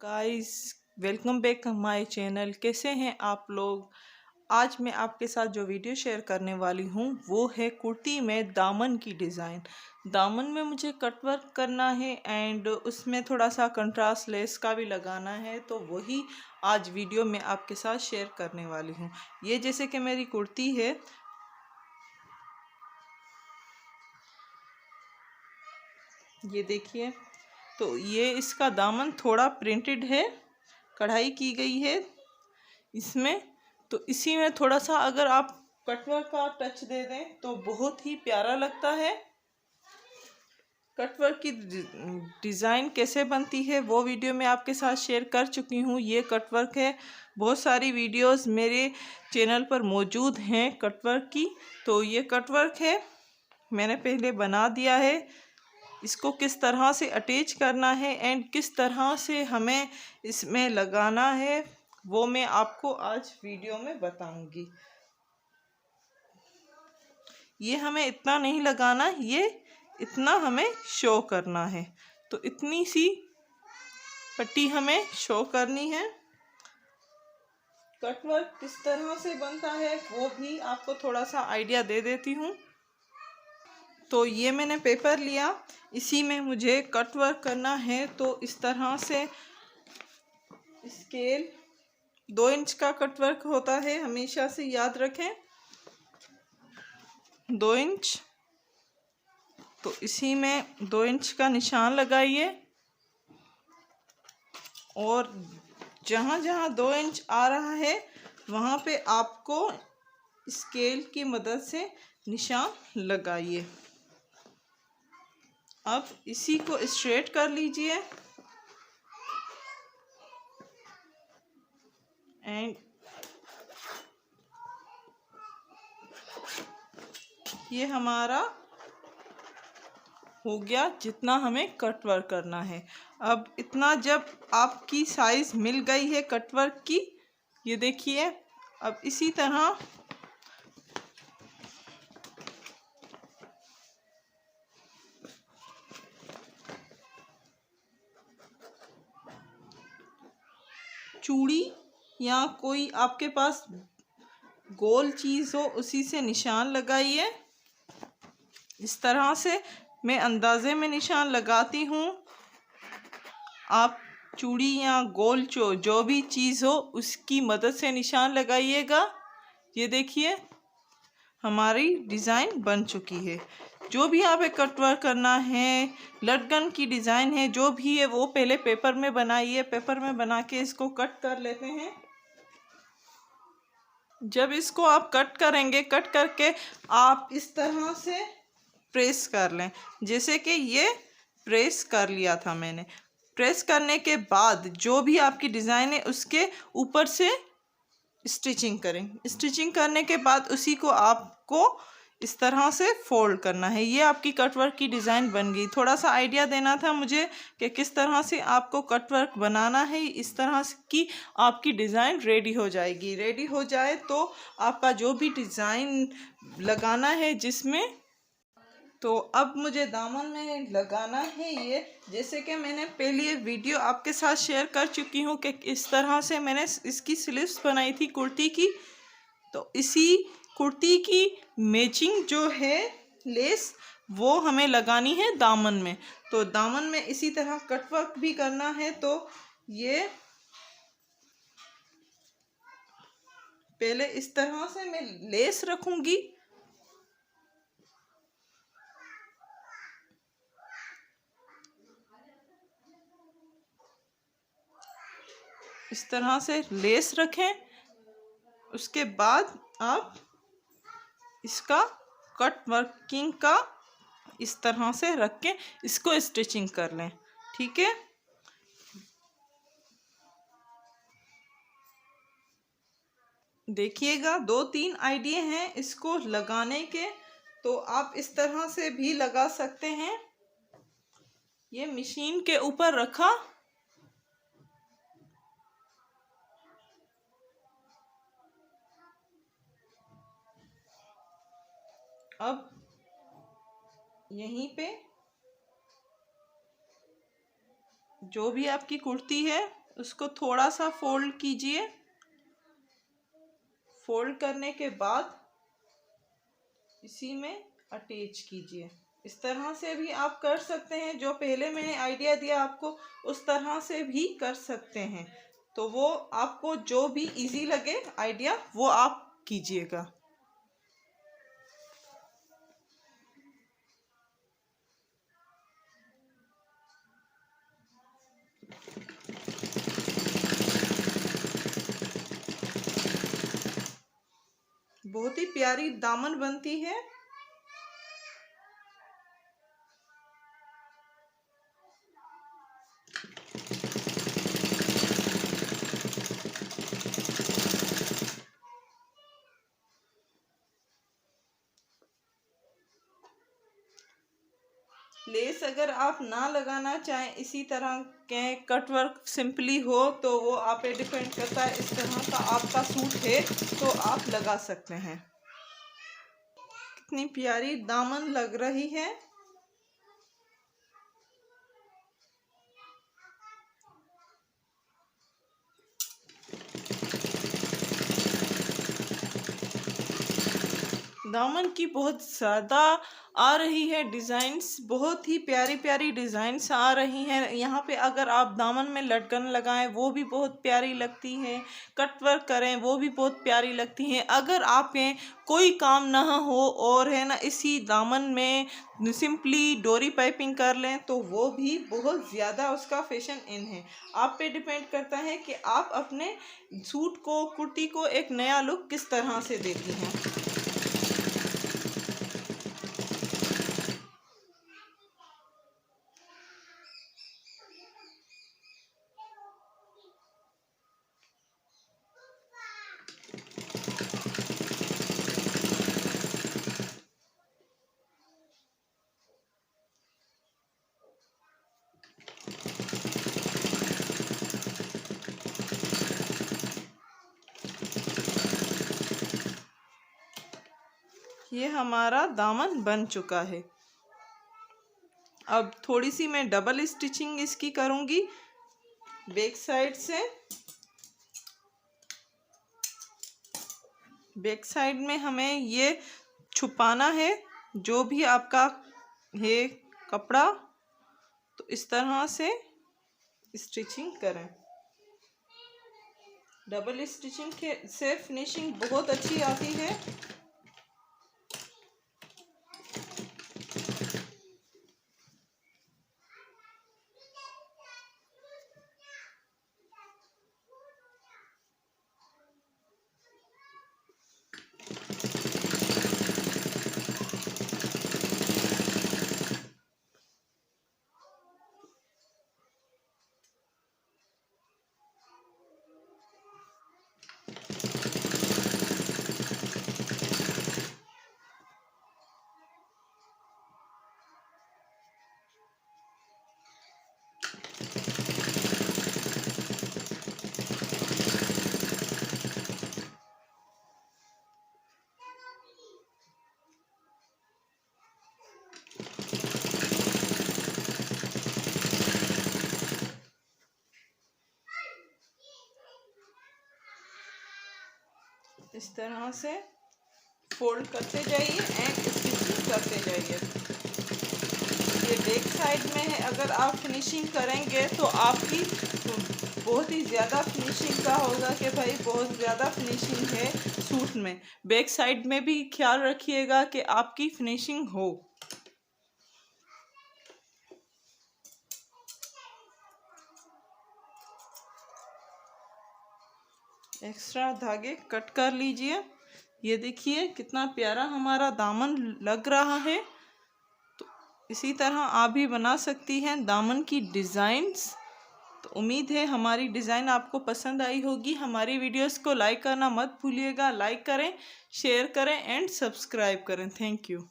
Guys, welcome back my channel. कैसे हैं आप लोग। आज मैं आपके साथ जो वीडियो शेयर करने वाली हूँ वो है कुर्ती में दामन की डिज़ाइन। दामन में मुझे कटवर्क करना है एंड उसमें थोड़ा सा कंट्रास्ट लेस का भी लगाना है, तो वही आज वीडियो में आपके साथ शेयर करने वाली हूँ। ये जैसे कि मेरी कुर्ती है, ये देखिए। तो ये इसका दामन थोड़ा प्रिंटेड है, कढ़ाई की गई है इसमें। तो इसी में थोड़ा सा अगर आप कटवर्क का टच दे दें तो बहुत ही प्यारा लगता है। कटवर्क की डिज़ाइन कैसे बनती है वो वीडियो मैं आपके साथ शेयर कर चुकी हूँ। ये कटवर्क है, बहुत सारी वीडियोस मेरे चैनल पर मौजूद हैं कटवर्क की। तो ये कटवर्क है, मैंने पहले बना दिया है। इसको किस तरह से अटैच करना है एंड किस तरह से हमें इसमें लगाना है वो मैं आपको आज वीडियो में बताऊंगी। ये हमें इतना नहीं लगाना, ये इतना हमें शो करना है। तो इतनी सी पट्टी हमें शो करनी है। कटवर्क किस तरह से बनता है वो भी आपको थोड़ा सा आइडिया दे देती हूँ। तो ये मैंने पेपर लिया, इसी में मुझे कट वर्क करना है। तो इस तरह से स्केल 2 इंच का कट वर्क होता है, हमेशा से याद रखें, 2 इंच। तो इसी में 2 इंच का निशान लगाइए और जहाँ जहाँ 2 इंच आ रहा है वहाँ पे आपको स्केल की मदद से निशान लगाइए। अब इसी को स्ट्रेट कर लीजिए एंड ये हमारा हो गया जितना हमें कट वर्क करना है। अब इतना जब आपकी साइज मिल गई है कट वर्क की, ये देखिए। अब इसी तरह चूड़ी या कोई आपके पास गोल चीज़ हो उसी से निशान लगाइए। इस तरह से मैं अंदाजे में निशान लगाती हूँ। आप चूड़ी या गोल जो भी चीज़ हो उसकी मदद से निशान लगाइएगा। ये देखिए हमारी डिज़ाइन बन चुकी है। जो भी आप एक कटवर्क करना है, लटकन की डिज़ाइन है, जो भी है वो पहले पेपर में बनाइए। पेपर में बना के इसको कट कर लेते हैं। जब इसको आप कट करेंगे, कट करके आप इस तरह से प्रेस कर लें, जैसे कि ये प्रेस कर लिया था मैंने। प्रेस करने के बाद जो भी आपकी डिज़ाइन है उसके ऊपर से स्टिचिंग करें। स्टिचिंग करने के बाद उसी को आपको इस तरह से फोल्ड करना है। ये आपकी कटवर्क की डिज़ाइन बन गई। थोड़ा सा आइडिया देना था मुझे कि किस तरह से आपको कटवर्क बनाना है। इस तरह की आपकी डिज़ाइन रेडी हो जाएगी। रेडी हो जाए तो आपका जो भी डिज़ाइन लगाना है जिसमें, तो अब मुझे दामन में लगाना है ये। जैसे कि मैंने पहले वीडियो आपके साथ शेयर कर चुकी हूँ कि इस तरह से मैंने इसकी स्लीव्स बनाई थी कुर्ती की। तो इसी कुर्ती की मैचिंग जो है लेस वो हमें लगानी है दामन में। तो दामन में इसी तरह कटवर्क भी करना है। तो ये पहले इस तरह से मैं लेस रखूंगी। इस तरह से लेस रखें, उसके बाद आप इसका कट वर्किंग का इस तरह से रख के इसको स्टिचिंग कर लें। ठीक है, देखिएगा 2-3 आइडिया हैं इसको लगाने के। तो आप इस तरह से भी लगा सकते हैं। ये मशीन के ऊपर रखा, अब यहीं पे जो भी आपकी कुर्ती है उसको थोड़ा सा फोल्ड कीजिए। फोल्ड करने के बाद इसी में अटैच कीजिए। इस तरह से भी आप कर सकते हैं, जो पहले मैंने आइडिया दिया आपको उस तरह से भी कर सकते हैं। तो वो आपको जो भी इजी लगे आइडिया वो आप कीजिएगा। बहुत ही प्यारी दामन बनती है। लेस अगर आप ना लगाना चाहें, इसी तरह के कट वर्क सिंपली हो, तो वो आप पे डिपेंड करता है। इस तरह का आपका सूट है तो आप लगा सकते हैं। कितनी प्यारी दामन लग रही है। दामन की बहुत ज़्यादा आ रही है डिज़ाइंस, बहुत ही प्यारी प्यारी डिज़ाइंस आ रही हैं। यहाँ पे अगर आप दामन में लटकन लगाएं वो भी बहुत प्यारी लगती है, कट वर्क करें वो भी बहुत प्यारी लगती हैं। अगर आप में कोई काम ना हो और है ना इसी दामन में सिंपली डोरी पाइपिंग कर लें तो वो भी बहुत ज़्यादा उसका फैशन इन है। आप पे डिपेंड करता है कि आप अपने सूट को, कुर्ती को एक नया लुक किस तरह से देती हैं। ये हमारा दामन बन चुका है। अब थोड़ी सी मैं डबल स्टिचिंग इसकी करूँगी बैक साइड से। बैक साइड में हमें ये छुपाना है जो भी आपका है कपड़ा, तो इस तरह से स्टिचिंग करें। डबल स्टिचिंग के से फिनिशिंग बहुत अच्छी आती है। इस तरह से फोल्ड करते जाइए एंड स्टिचिंग करते जाइए। ये बैक साइड में है, अगर आप फिनिशिंग करेंगे तो आपकी बहुत ही ज़्यादा फिनिशिंग का होगा कि भाई बहुत ज़्यादा फिनिशिंग है सूट में। बैक साइड में भी ख्याल रखिएगा कि आपकी फिनिशिंग हो। एक्स्ट्रा धागे कट कर लीजिए। ये देखिए कितना प्यारा हमारा दामन लग रहा है। तो इसी तरह आप भी बना सकती हैं दामन की डिज़ाइंस। तो उम्मीद है हमारी डिज़ाइन आपको पसंद आई होगी। हमारी वीडियोस को लाइक करना मत भूलिएगा। लाइक करें, शेयर करें एंड सब्सक्राइब करें। Thank you.